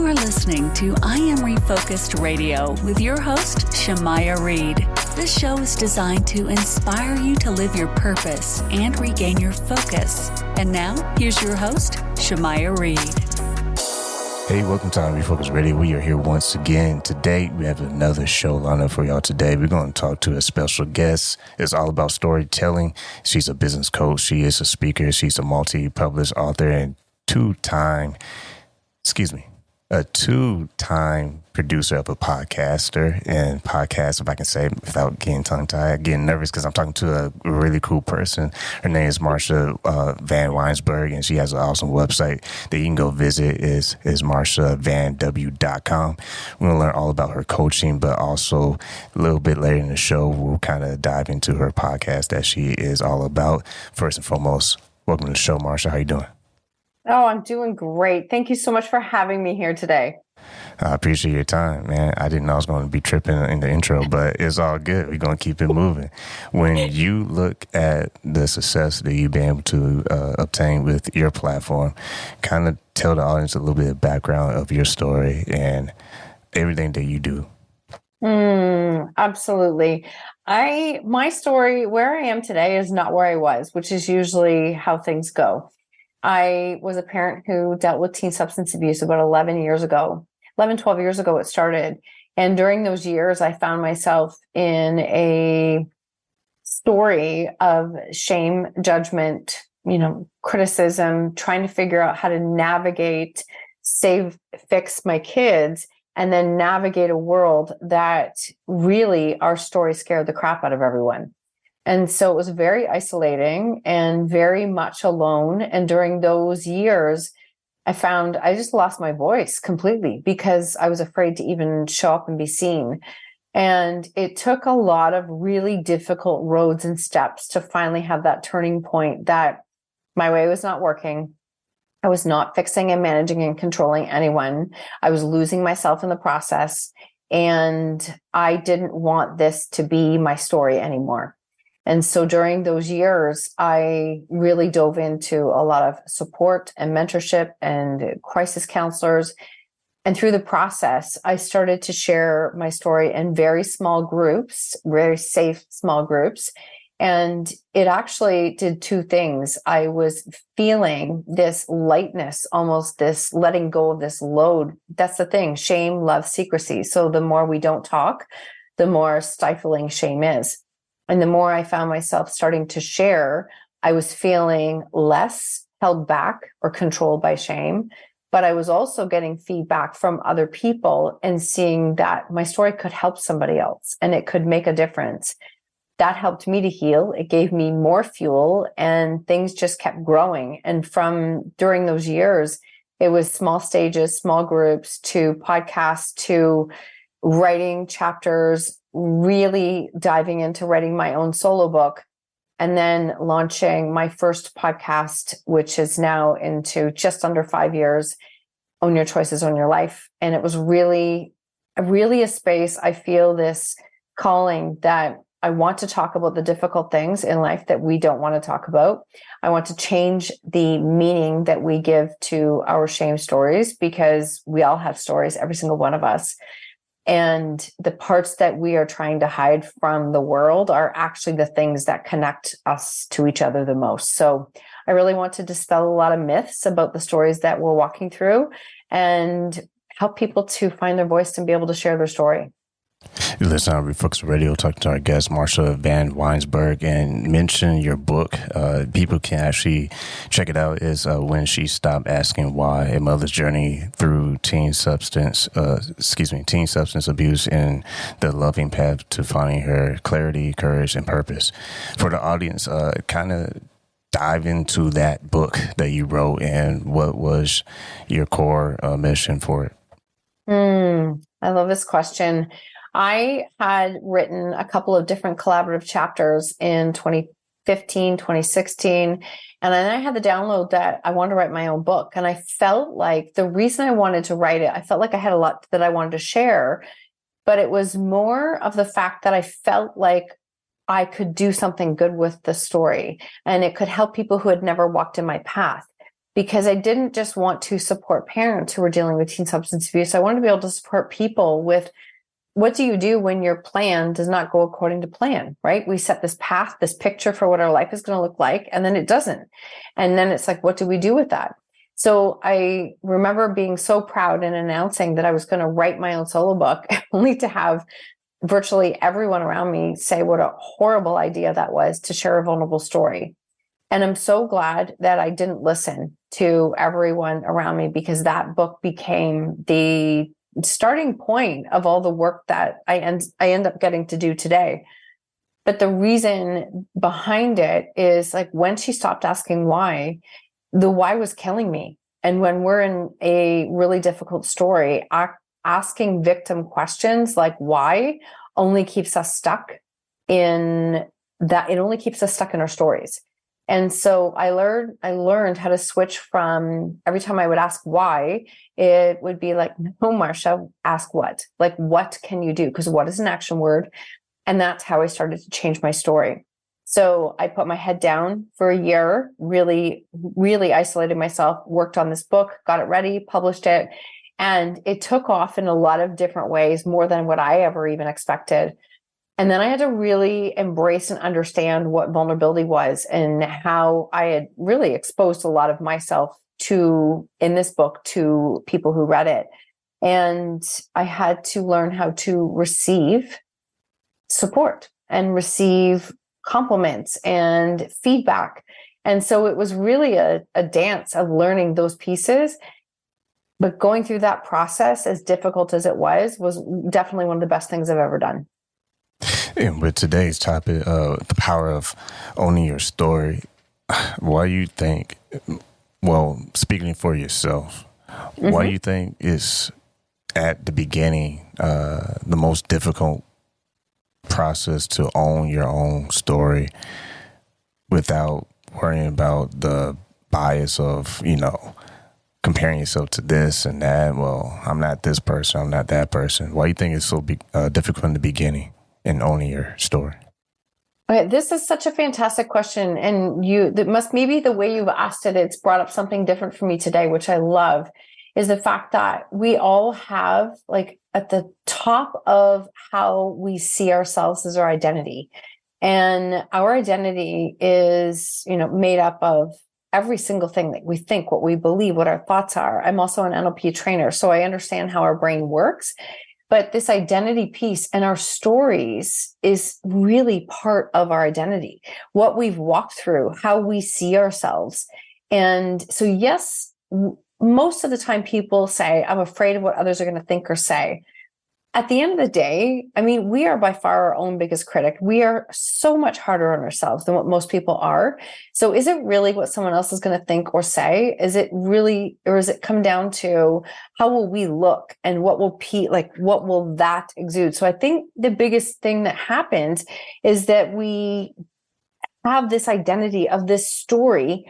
are listening to I Am Refocused Radio with your host, Shamaya Reed. This show is designed to inspire you to live your purpose and regain your focus. And now, here's your host, Shamaya Reed. Hey, welcome to I Am Refocused Radio. We are here once again. Today, we have another show lined up for y'all today. We're going to talk to a special guest. It's all about storytelling. She's a business coach. She is a speaker. She's a multi-published author and a two-time producer of a podcaster and podcast, if I can say, without getting tongue-tied, getting nervous because I'm talking to a really cool person. Her name is Marsha Vanwynsberghe, and she has an awesome website that you can go visit is marshavanw.com. We're going to learn all about her coaching, but also a little bit later in the show, we'll kind of dive into her podcast that she is all about. First and foremost, welcome to the show, Marsha. How you doing? Oh, I'm doing great. Thank you so much for having me here today. I appreciate your time, man. I didn't know I was going to be tripping in the intro, but it's all good. We're going to keep it moving. When you look at the success that you've been able to obtain with your platform, kind of tell the audience a little bit of background of your story and everything that you do. Absolutely. My story, where I am today is not where I was, which is usually how things go. I was a parent who dealt with teen substance abuse about 12 years ago it started. And during those years, I found myself in a story of shame, judgment, criticism, trying to figure out how to navigate, fix my kids, and then navigate a world that really our story scared the crap out of everyone. And so it was very isolating and very much alone. And during those years, I found I just lost my voice completely because I was afraid to even show up and be seen. And it took a lot of really difficult roads and steps to finally have that turning point that my way was not working. I was not fixing and managing and controlling anyone. I was losing myself in the process. And I didn't want this to be my story anymore. And so during those years, I really dove into a lot of support and mentorship and crisis counselors. And through the process, I started to share my story in very small groups, very safe small groups. And it actually did two things. I was feeling this lightness, almost this letting go of this load. That's the thing. Shame loves secrecy. So the more we don't talk, the more stifling shame is. And the more I found myself starting to share, I was feeling less held back or controlled by shame. But I was also getting feedback from other people and seeing that my story could help somebody else and it could make a difference. That helped me to heal. It gave me more fuel and things just kept growing. And from during those years, it was small stages, small groups to podcasts to writing chapters, really diving into writing my own solo book, and then launching my first podcast, which is now into just under 5 years, Own Your Choices, Own Your Life. And it was really a space. I feel this calling that I want to talk about the difficult things in life that we don't want to talk about. I want to change the meaning that we give to our shame stories because we all have stories, every single one of us. And the parts that we are trying to hide from the world are actually the things that connect us to each other the most. So I really want to dispel a lot of myths about the stories that we're walking through and help people to find their voice and be able to share their story. You listen to Refocused Radio, talking to our guest, Marsha Vanwynsberghe, and mention your book. People can actually check it out. Is When She Stopped Asking Why, A Mother's Journey Through Teen Substance Abuse and the Loving Path to Finding Her Clarity, Courage, and Purpose. For the audience, kind of dive into that book that you wrote and what was your core mission for it. I love this question. I had written a couple of different collaborative chapters in 2015, 2016, and then I had the download that I wanted to write my own book. And I felt like the reason I wanted to write it, I felt like I had a lot that I wanted to share, but it was more of the fact that I felt like I could do something good with the story and it could help people who had never walked in my path. because I didn't just want to support parents who were dealing with teen substance abuse. I wanted to be able to support people with, what do you do when your plan does not go according to plan, right? We set this path, this picture for what our life is going to look like, and then it doesn't. And then it's like, what do we do with that? So I remember being so proud and announcing that I was going to write my own solo book, only to have virtually everyone around me say what a horrible idea that was to share a vulnerable story. And I'm so glad that I didn't listen to everyone around me, because that book became the starting point of all the work that I end up getting to do today. But the reason behind it is, like, when she stopped asking why, the why was killing me. And when we're in a really difficult story, asking victim questions like why only keeps us stuck in that. It only keeps us stuck in our stories. And so I learned how to switch from, every time I would ask why, it would be like, no, Marsha, ask what? Like, what can you do? Because what is an action word? And that's how I started to change my story. So I put my head down for a year, really, really isolated myself, worked on this book, got it ready, published it. And it took off in a lot of different ways, more than what I ever even expected. And then I had to really embrace and understand what vulnerability was, and how I had really exposed a lot of myself in this book, to people who read it. And I had to learn how to receive support and receive compliments and feedback. And so it was really a dance of learning those pieces. But going through that process, as difficult as it was definitely one of the best things I've ever done. And with today's topic, the power of owning your story, why do you think, well, speaking for yourself, why do you think is at the beginning the most difficult process to own your own story without worrying about the bias of, comparing yourself to this and that? Well, I'm not this person, I'm not that person. Why do you think it's so difficult in the beginning in owning your story? Okay, this is such a fantastic question. And maybe the way you've asked it, it's brought up something different for me today, which I love, is the fact that we all have, like, at the top of how we see ourselves is our identity. And our identity is, made up of every single thing that we think, what we believe, what our thoughts are. I'm also an NLP trainer, so I understand how our brain works. But this identity piece and our stories is really part of our identity, what we've walked through, how we see ourselves. And so, yes, most of the time people say, I'm afraid of what others are going to think or say. At the end of the day, we are by far our own biggest critic. We are so much harder on ourselves than what most people are. So is it really what someone else is going to think or say? Is it really, or does it come down to how will we look and what will that exude? So I think the biggest thing that happens is that we have this identity of this story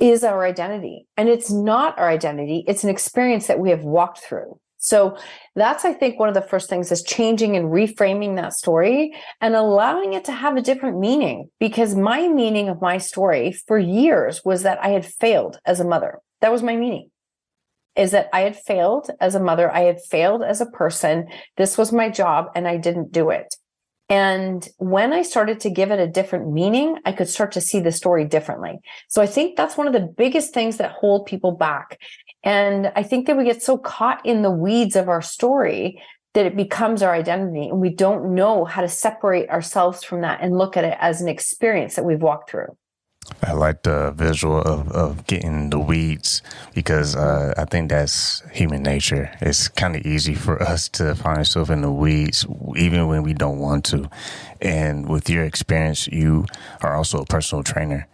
is our identity. And it's not our identity. It's an experience that we have walked through. So that's, I think, one of the first things is changing and reframing that story and allowing it to have a different meaning. Because my meaning of my story for years was that I had failed as a mother. That was my meaning, is that I had failed as a mother. I had failed as a person. This was my job and I didn't do it. And when I started to give it a different meaning, I could start to see the story differently. So I think that's one of the biggest things that hold people back. And I think that we get so caught in the weeds of our story that it becomes our identity, and we don't know how to separate ourselves from that and look at it as an experience that we've walked through. I like the visual of getting the weeds, because I think that's human nature. It's kind of easy for us to find ourselves in the weeds, even when we don't want to. And with your experience, you are also a personal trainer.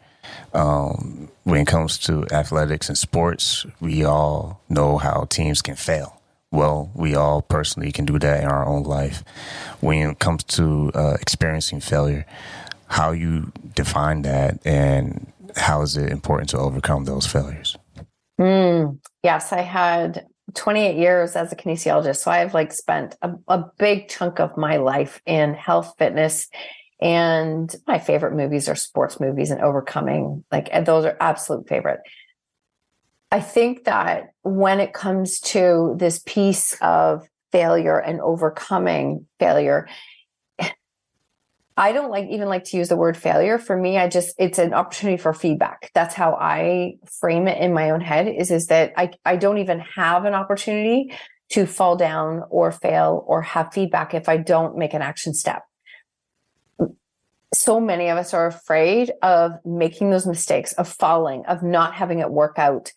When it comes to athletics and sports, we all know how teams can fail. Well, we all personally can do that in our own life. When it comes to experiencing failure, how you define that and how is it important to overcome those failures? Yes, I had 28 years as a kinesiologist. So I've spent a big chunk of my life in health, fitness, And my favorite movies are sports movies and overcoming, and those are absolute favorite. I think that when it comes to this piece of failure and overcoming failure, I don't even like to use the word failure. For me, it's an opportunity for feedback. That's how I frame it in my own head is that I don't even have an opportunity to fall down or fail or have feedback if I don't make an action step. So many of us are afraid of making those mistakes, of falling, of not having it work out,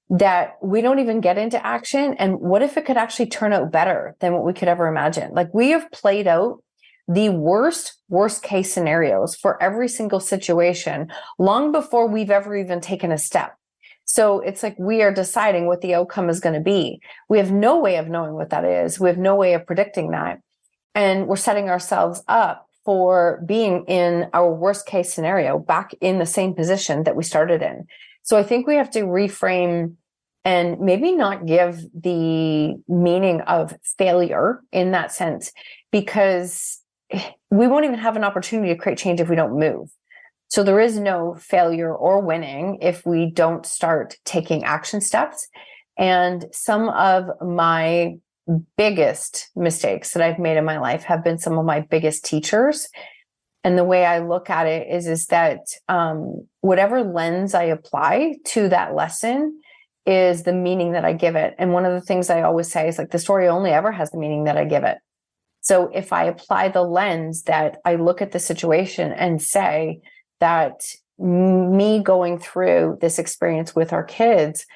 that we don't even get into action. And what if it could actually turn out better than what we could ever imagine? We have played out the worst case scenarios for every single situation long before we've ever even taken a step. So it's we are deciding what the outcome is going to be. We have no way of knowing what that is. We have no way of predicting that. And we're setting ourselves up for being in our worst case scenario back in the same position that we started in. So I think we have to reframe and maybe not give the meaning of failure in that sense, because we won't even have an opportunity to create change if we don't move. So there is no failure or winning if we don't start taking action steps. And some of my biggest mistakes that I've made in my life have been some of my biggest teachers. And the way I look at it is that whatever lens I apply to that lesson is the meaning that I give it. And one of the things I always say is the story only ever has the meaning that I give it. So if I apply the lens that I look at the situation and say that me going through this experience with our kids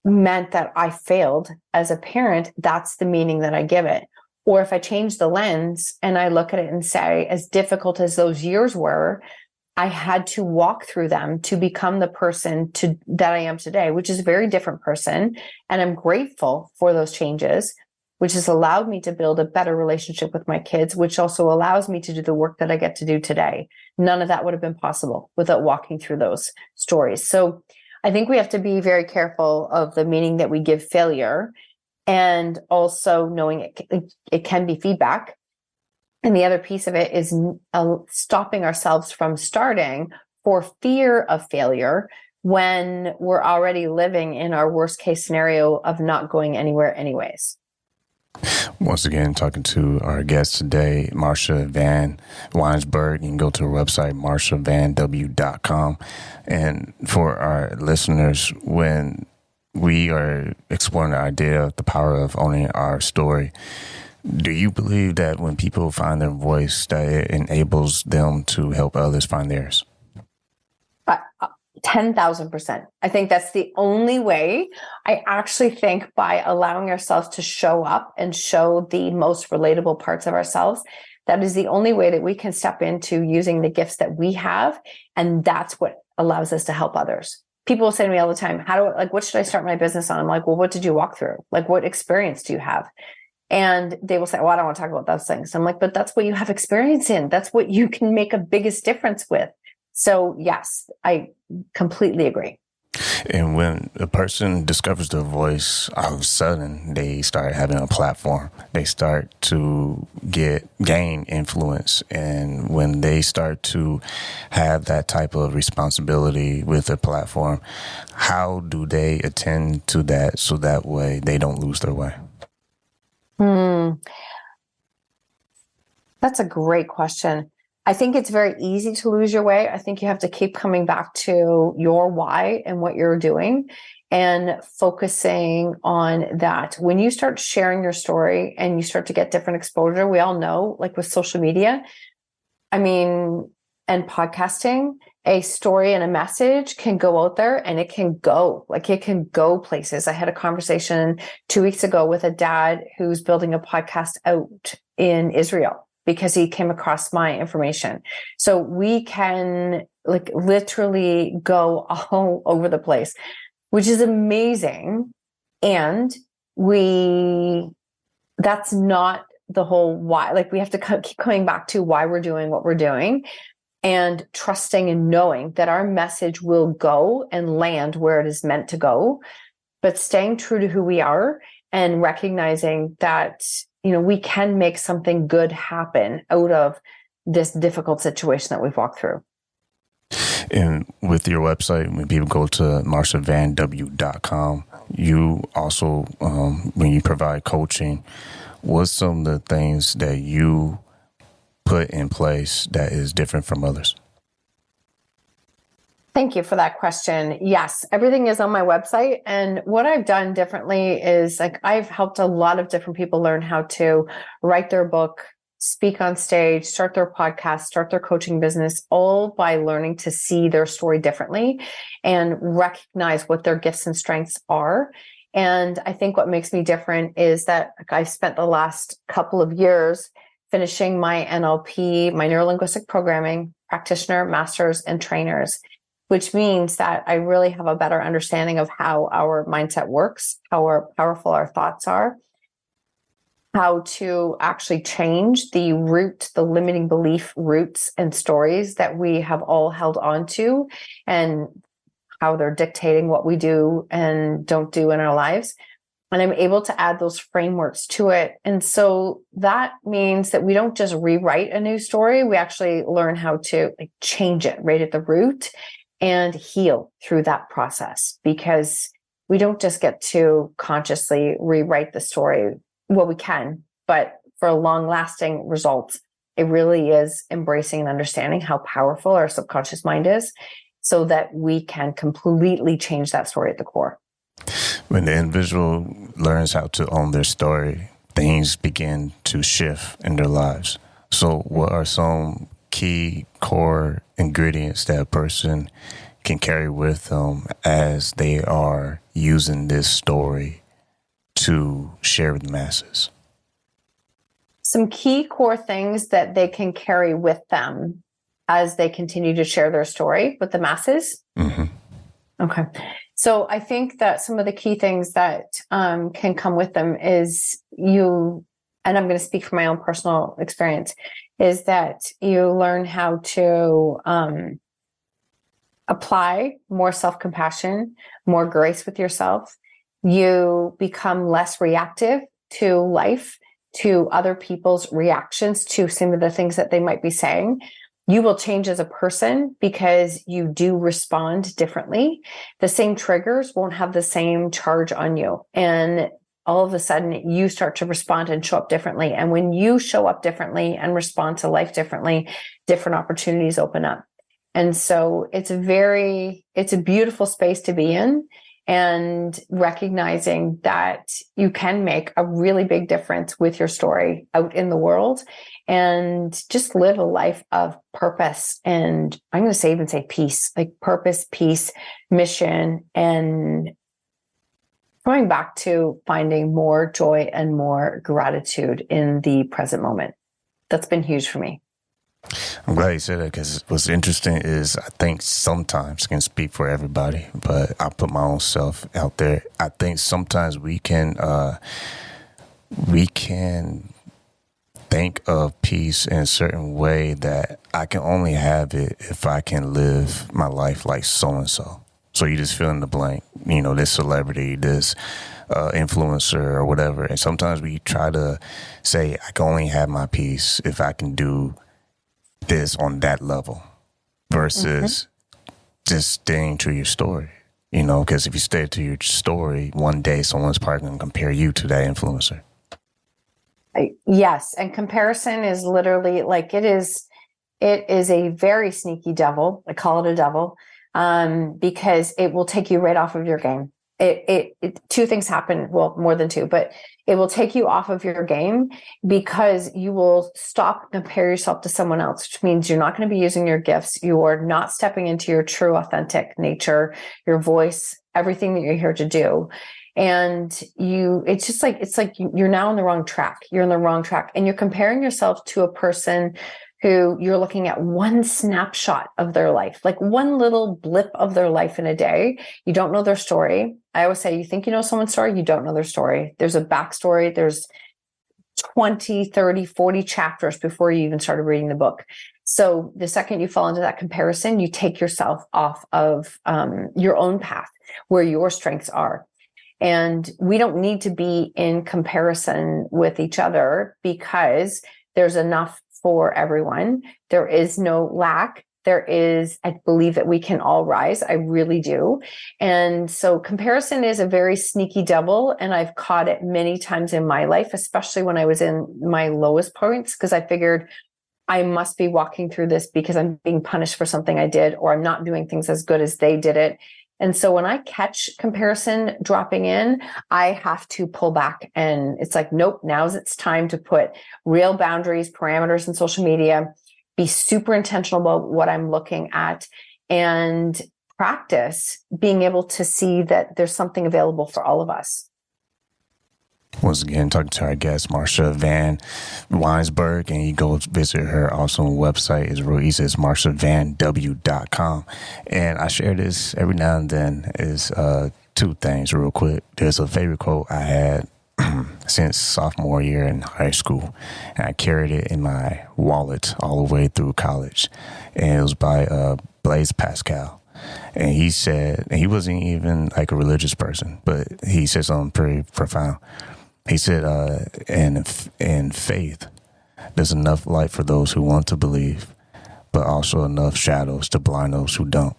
meant that I failed as a parent, that's the meaning that I give it. Or if I change the lens and I look at it and say, as difficult as those years were, I had to walk through them to become the person that I am today, which is a very different person. And I'm grateful for those changes, which has allowed me to build a better relationship with my kids, which also allows me to do the work that I get to do today. None of that would have been possible without walking through those stories. So I think we have to be very careful of the meaning that we give failure, and also knowing it can be feedback. And the other piece of it is stopping ourselves from starting for fear of failure when we're already living in our worst case scenario of not going anywhere anyways. Once again, talking to our guest today, Marsha Vanwynsberghe. You can go to her website, marshavanw.com. And for our listeners, when we are exploring the idea of the power of owning our story, do you believe that when people find their voice, that it enables them to help others find theirs? 10,000%. I think that's the only way. I actually think by allowing ourselves to show up and show the most relatable parts of ourselves, that is the only way that we can step into using the gifts that we have. And that's what allows us to help others. People will say to me all the time, what should I start my business on? I'm like, well, what did you walk through? What experience do you have? And they will say, well, I don't want to talk about those things. I'm like, but that's what you have experience in. That's what you can make a biggest difference with. So yes, I completely agree. And when a person discovers their voice, all of a sudden they start having a platform. They start to gain influence. And when they start to have that type of responsibility with a platform, how do they attend to that so that way they don't lose their way? That's a great question. I think it's very easy to lose your way. I think you have to keep coming back to your why and what you're doing and focusing on that. When you start sharing your story and you start to get different exposure, we all know, with social media, and podcasting, a story and a message can go out there and it can go places. I had a conversation 2 weeks ago with a dad who's building a podcast out in Israel because he came across my information. So we can literally go all over the place, which is amazing. And that's not the whole why. We have to keep coming back to why we're doing what we're doing and trusting and knowing that our message will go and land where it is meant to go, but staying true to who we are and recognizing that, we can make something good happen out of this difficult situation that we've walked through. And with your website, when people go to marshavanw.com, you also, when you provide coaching, what's some of the things that you put in place that is different from others? Thank you for that question. Yes, everything is on my website. And what I've done differently is like I've helped a lot of different people learn how to write their book, speak on stage, start their podcast, start their coaching business, all by learning to see their story differently and recognize what their gifts and strengths are. And I think what makes me different is that I've spent the last couple of years finishing my NLP, my neuro-linguistic programming practitioner, masters, and trainers, which means that I really have a better understanding of how our mindset works, how powerful our thoughts are, how to actually change the limiting belief roots and stories that we have all held on to, and how they're dictating what we do and don't do in our lives. And I'm able to add those frameworks to it. And so that means that we don't just rewrite a new story. We actually learn how to change it right at the root and heal through that process, because we don't just get to consciously rewrite the story. Well, we can, but for long-lasting results, it really is embracing and understanding how powerful our subconscious mind is so that we can completely change that story at the core. When the individual learns how to own their story, things begin to shift in their lives. So what are some key core ingredients that a person can carry with them as they are using this story to share with the masses? Some key core things that they can carry with them as they continue to share their story with the masses. Mm-hmm. Okay. So I think that some of the key things that can come with them is and I'm going to speak from my own personal experience, is that you learn how to apply more self-compassion, more grace with yourself. You become less reactive to life, to other people's reactions to some of the things that they might be saying. You will change as a person because you do respond differently. The same triggers won't have the same charge on you. And all of a sudden you start to respond and show up differently. And when you show up differently and respond to life differently, different opportunities open up. And so it's a beautiful space to be in, and recognizing that you can make a really big difference with your story out in the world and just live a life of purpose. And I'm going to even say peace, like purpose, peace, mission, and going back to finding more joy and more gratitude in the present moment. That's been huge for me. I'm glad you said that, because what's interesting is I think sometimes, I can speak for everybody, but I put my own self out there. I think sometimes we can think of peace in a certain way that I can only have it if I can live my life like so-and-so. So you just fill in the blank, this celebrity, this influencer or whatever. And sometimes we try to say, I can only have my peace if I can do this on that level, versus just staying to your story, because if you stay to your story, one day someone's probably going to compare you to that influencer. Yes. And comparison is literally it is a very sneaky devil. I call it a devil, because it will take you right off of your game. Two things happen. Well, more than two, but it will take you off of your game because you will stop and compare yourself to someone else, which means you're not going to be using your gifts. You are not stepping into your true, authentic nature, your voice, everything that you're here to do. And it's like you're now on the wrong track. You're on the wrong track, and you're comparing yourself to a person who you're looking at one snapshot of their life, like one little blip of their life in a day. You don't know their story. I always say, you think you know someone's story, you don't know their story. There's a backstory. There's 20, 30, 40 chapters before you even started reading the book. So the second you fall into that comparison, you take yourself off of your own path where your strengths are. And we don't need to be in comparison with each other, because there's enough for everyone. There is no lack. I believe that we can all rise. I really do. And so comparison is a very sneaky devil. And I've caught it many times in my life, especially when I was in my lowest points, because I figured I must be walking through this because I'm being punished for something I did, or I'm not doing things as good as they did it. And so when I catch comparison dropping in, I have to pull back, and it's like, nope, now's it's time to put real boundaries, parameters in social media, be super intentional about what I'm looking at, and practice being able to see that there's something available for all of us. Once again, talking to our guest, Marsha Vanwynsberghe, and you go visit her awesome website. It's real easy. It's marshavanw.com. And I share this every now and then. Is two things real quick. There's a favorite quote I had since sophomore year in high school, and I carried it in my wallet all the way through college. And it was by Blaise Pascal. And he said, and he wasn't even like a religious person, but he said something pretty profound. He said, in faith, there's enough light for those who want to believe, but also enough shadows to blind those who don't.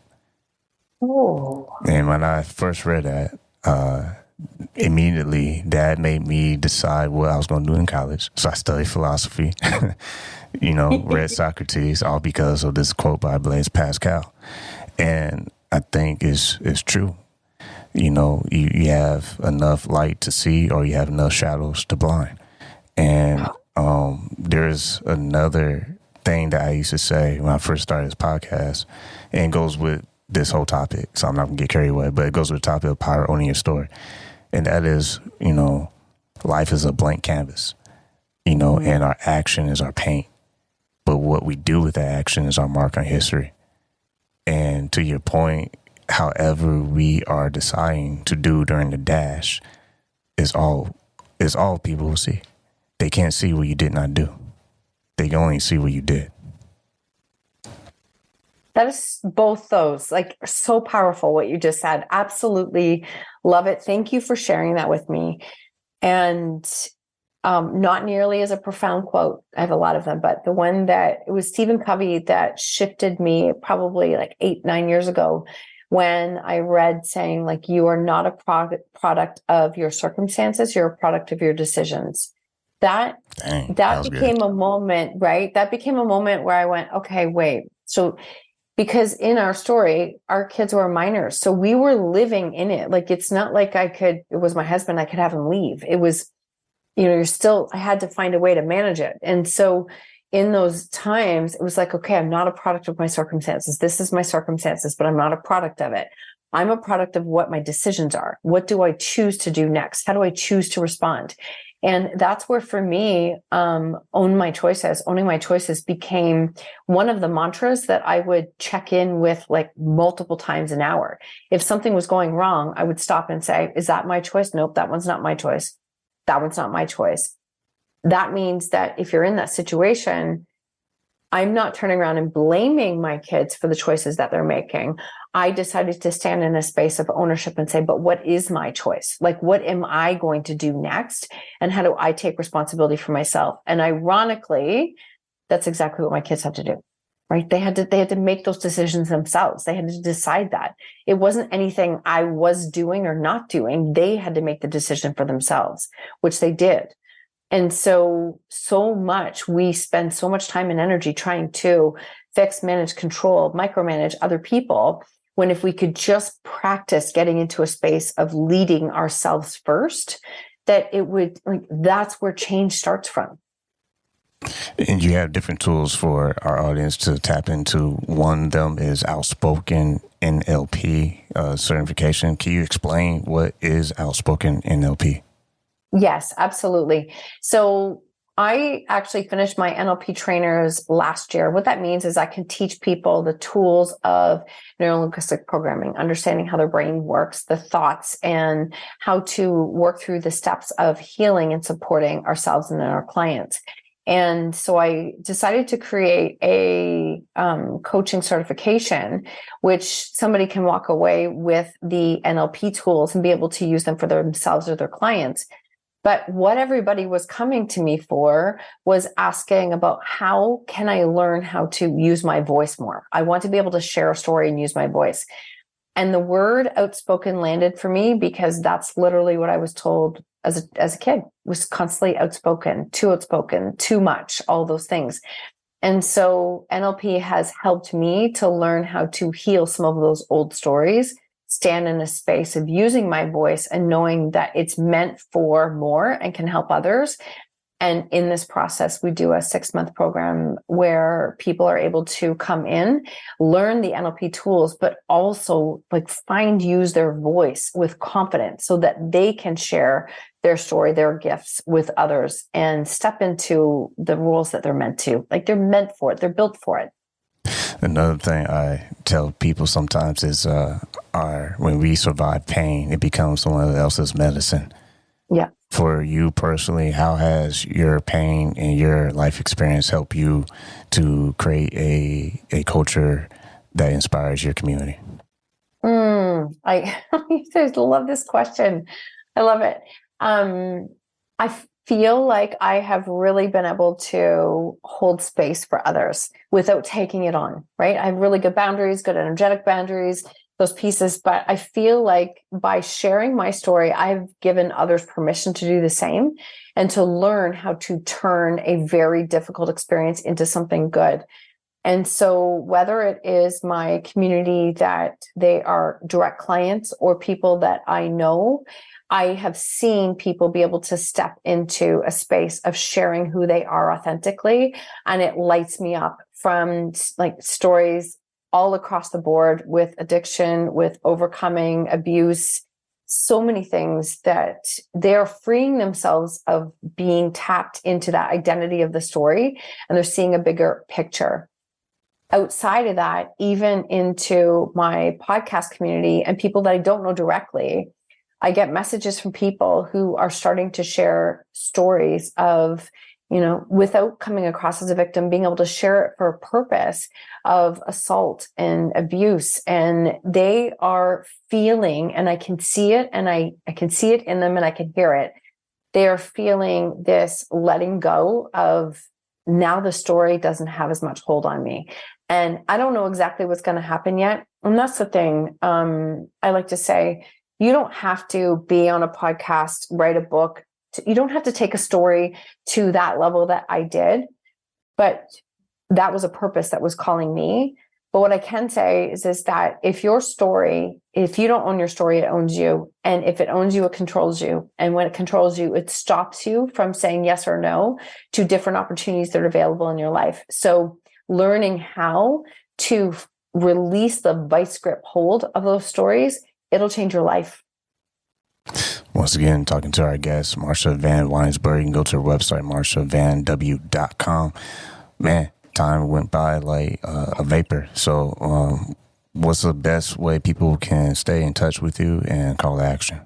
Oh. And when I first read that, immediately that made me decide what I was going to do in college. So I studied philosophy, read Socrates, all because of this quote by Blaise Pascal. And I think it's true. You have enough light to see, or you have enough shadows to blind. And there's another thing that I used to say when I first started this podcast, and it goes with this whole topic, so I'm not going to get carried away, but it goes with the topic of power owning your story. And that is, life is a blank canvas, and our action is our paint. But what we do with that action is our mark on history. And to your point, however we are deciding to do during the dash is all people will see. They can't see what you did not do. They can only see what you did. That is both those, like, so powerful what you just said. Absolutely love it. Thank you for sharing that with me. And not nearly as a profound quote. I have a lot of them, but the one that it was Stephen Covey that shifted me probably like 8-9 years ago, when I read saying, like, you are not a product of your circumstances, you're a product of your decisions. That became a moment, right? That became a moment where I went, okay, wait. So, because in our story, our kids were minors. So we were living in it. Like, it's not like it was my husband, I could have him leave. It was, I had to find a way to manage it. And so in those times, it was like, okay, I'm not a product of my circumstances. This is my circumstances, but I'm not a product of it. I'm a product of what my decisions are. What do I choose to do next? How do I choose to respond? And that's where, for me, owning my choices became one of the mantras that I would check in with, like, multiple times an hour. If something was going wrong, I would stop and say, is that my choice? Nope, that one's not my choice. That one's not my choice. That means that if you're in that situation, I'm not turning around and blaming my kids for the choices that they're making. I decided to stand in a space of ownership and say, but what is my choice? Like, what am I going to do next? And how do I take responsibility for myself? And ironically, that's exactly what my kids had to do, right? They had to make those decisions themselves. They had to decide that. It wasn't anything I was doing or not doing. They had to make the decision for themselves, which they did. And so much, we spend so much time and energy trying to fix, manage, control, micromanage other people, when if we could just practice getting into a space of leading ourselves first, that's where change starts from. And you have different tools for our audience to tap into. One of them is Outspoken NLP certification. Can you explain what is Outspoken NLP? Yes, absolutely. So I actually finished my NLP trainers last year. What that means is I can teach people the tools of neuro-linguistic programming, understanding how their brain works, the thoughts, and how to work through the steps of healing and supporting ourselves and our clients. And so I decided to create a coaching certification, which somebody can walk away with the NLP tools and be able to use them for themselves or their clients. But what everybody was coming to me for was asking about how can I learn how to use my voice more? I want to be able to share a story and use my voice. And the word outspoken landed for me because that's literally what I was told as a kid, was constantly outspoken, too much, all those things. And so NLP has helped me to learn how to heal some of those old stories, stand in a space of using my voice and knowing that it's meant for more and can help others. And in this process, we do a 6-month program where people are able to come in, learn the NLP tools, but also use their voice with confidence so that they can share their story, their gifts with others and step into the roles that they're meant to. They're meant for it. They're built for it. Another thing I tell people sometimes is when we survive pain, it becomes someone else's medicine. Yeah. For you personally, how has your pain and your life experience helped you to create a culture that inspires your community? I love this question. I love it. I feel like I have really been able to hold space for others without taking it on, right? I have really good boundaries, good energetic boundaries, those pieces. But I feel like by sharing my story, I've given others permission to do the same and to learn how to turn a very difficult experience into something good. And so whether it is my community that they are direct clients or people that I know, I have seen people be able to step into a space of sharing who they are authentically. And it lights me up, from stories all across the board with addiction, with overcoming abuse, so many things that they're freeing themselves of being tapped into that identity of the story, and they're seeing a bigger picture. Outside of that, even into my podcast community and people that I don't know directly, I get messages from people who are starting to share stories of, without coming across as a victim, being able to share it for a purpose of assault and abuse. And they are feeling, and I can see it, and I can see it in them, and I can hear it. They are feeling this letting go of, now the story doesn't have as much hold on me. And I don't know exactly what's going to happen yet. And that's the thing. I like to say, you don't have to be on a podcast, write a book. You don't have to take a story to that level that I did, but that was a purpose that was calling me. But what I can say is that if you don't own your story, it owns you. And if it owns you, it controls you. And when it controls you, it stops you from saying yes or no to different opportunities that are available in your life. So learning how to release the vice grip hold of those stories, it'll change your life. Once again, talking to our guest, Marsha Vanwynsberghe. You can go to her website, marshavanw.com. Man, time went by like a vapor. So what's the best way people can stay in touch with you and call to action?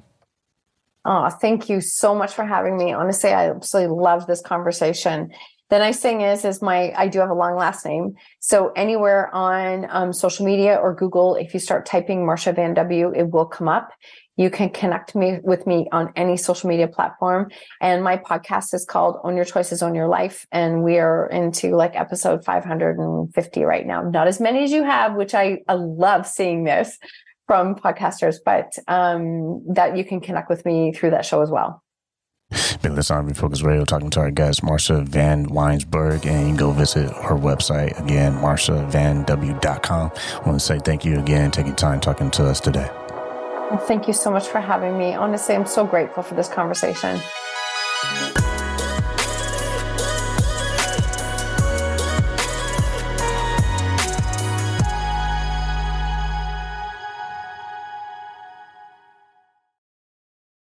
Oh, thank you so much for having me. Honestly, I absolutely love this conversation. The nice thing is I do have a long last name. So anywhere on social media or Google, if you start typing Marsha Van W, it will come up. You can connect with me on any social media platform. And my podcast is called Own Your Choices, Own Your Life. And we are into episode 550 right now. Not as many as you have, which I love seeing this from podcasters, but that you can connect with me through that show as well. Been listening on Refocused Radio, talking to our guest, Marsha Vanwynsberghe, and you can go visit her website, again, marshavanw.com. I want to say thank you again, taking time talking to us today. Well, thank you so much for having me. Honestly, I'm so grateful for this conversation.